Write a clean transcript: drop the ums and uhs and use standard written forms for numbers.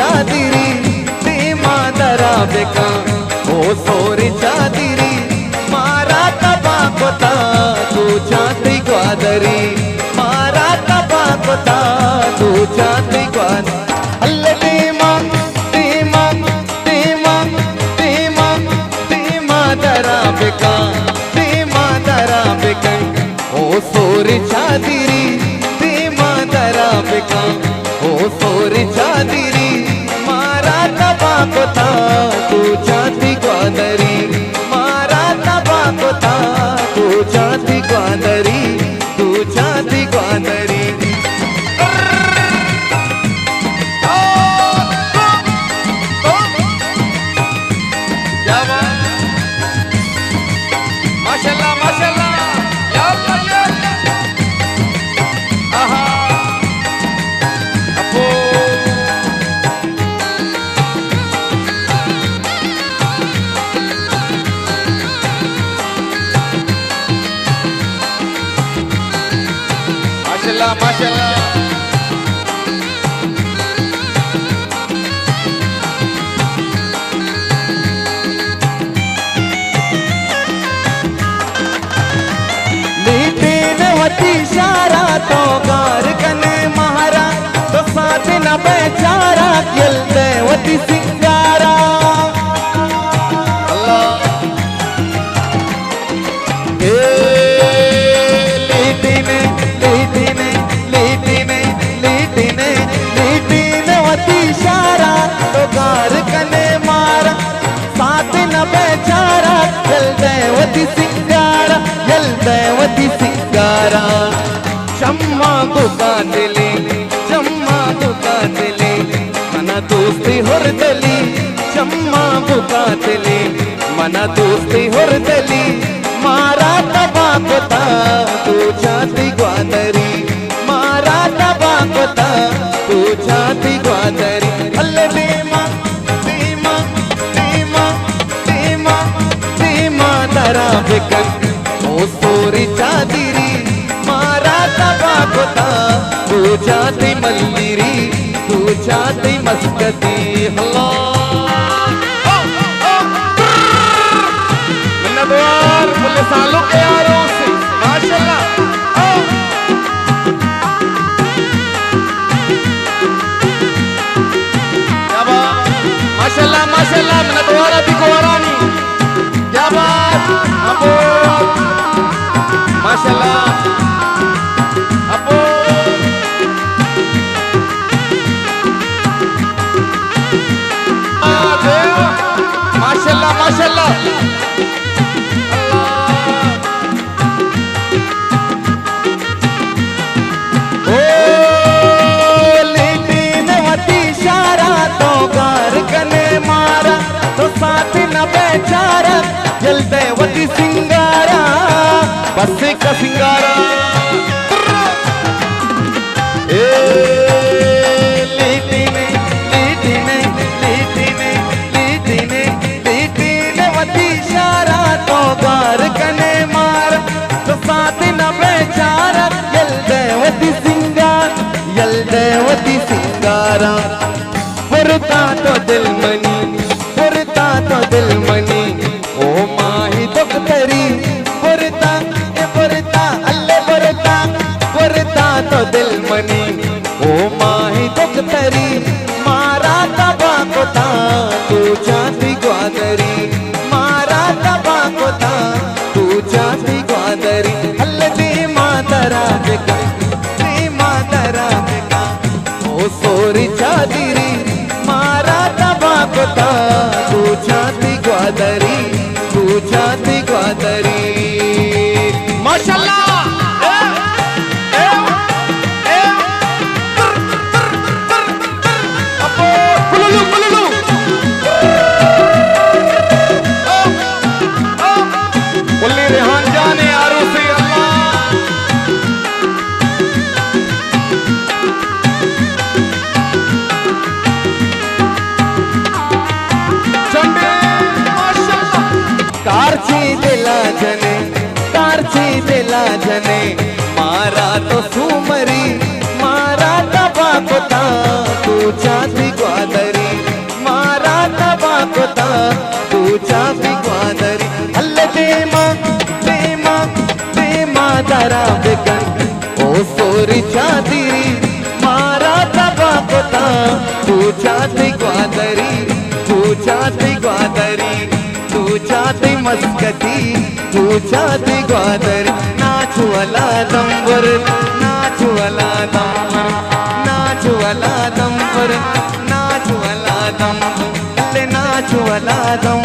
चादरी ती मादरा बेका ओ सोरी चादरी मारा तबा कोता तू चांदी ग्वादरी मारा तबा कोता तू चांदी ग्वादरी अल्ले दीमा दीमा दीमा दीमा दीमा दरा बेका ओ सोरी चादरी दीमा दरा बेका ओ सोरी चादरी मारा तबा कोता तू चांदी ग्वादरी मारा तबा कोता तू चांदी ग्वादरी तू चांदी ग्वादरी माशाल्लाह माशाल्लाह माशाल्लाह माशाल्लाह इशारा तो गार कने महारा तो साथ न बेचारा खिलते वती सिंगारा अल्लाह लीटीने लीटीने लीटीने लीटीने लीटीने वती इशारा तो गार कने मारा साथ न बेचारा खिलते वती सिंगारा खिलते वती सिंगारा चम्मा दुकादली मना दोस्ती हुरदली चम्मा दुकादली मना दोस्ती हुरदली मारा तबा कोता तू चांदी ग्वादरी मारा तबा कोता तू चांदी ग्वादरी अल्ले दीमा दीमा दीमा दीमा दीमा दरा बेकन ओ सोरी चादरी मारा तबा कोता तू चांदी मल्लीरी तू चांदी मस्कती मिन्नतवार मुल्ले सालों के यारों से माशाल्लाह क्या बात माशाल्लाह माशाल्लाह मिन्नतवार अभी कोरानी क्या बात अबो माशाल्लाह अबो माशाल्लाह माशाल्लाह ओ लीटीन वती इशारा तो गार कने मारा तो साथ न बेचारा जलते वती सिंगारा बस का सिंगारा लीटीने लीटीने लीटीने लीटीने लीटीने वती इशारा तो गार कने मारा तो साथ न बेचारा यलते वती सिंगारा पुरता तो दिल मनी ओ माही दुखतरी पुरता अल्ले पुरता तो दिल मनी ओ माही दुखतरी मारा तबा कोता तू चांदी ग्वादरी मारा तबा कोता तू चांदी ग्वादरी अल्ले दीमा दरा बेका ओ सोरी चादरी मारा तबा कोता तू चांदी ग्वादरी तू चांदी ग्वादरी माशाल्लाह रेहान जाने आरूसी कारची दिला जने मारा तो सुमरी मारा तबा कोता तू चांदी ग्वादरी तू चाती ग्वादरी अल्ले देमा दारा बेगन ओ सोरी चादरी मारा तबा कोता तू चाती ग्वादरी तू चाती ग्वादरी तू चाती मस्कती तू चाती ग्वादरी नाचू वाला दंबर नाचू वाला दंबर नाचू वाला दंबर नाचू वाला दंबर नाचू वाला दम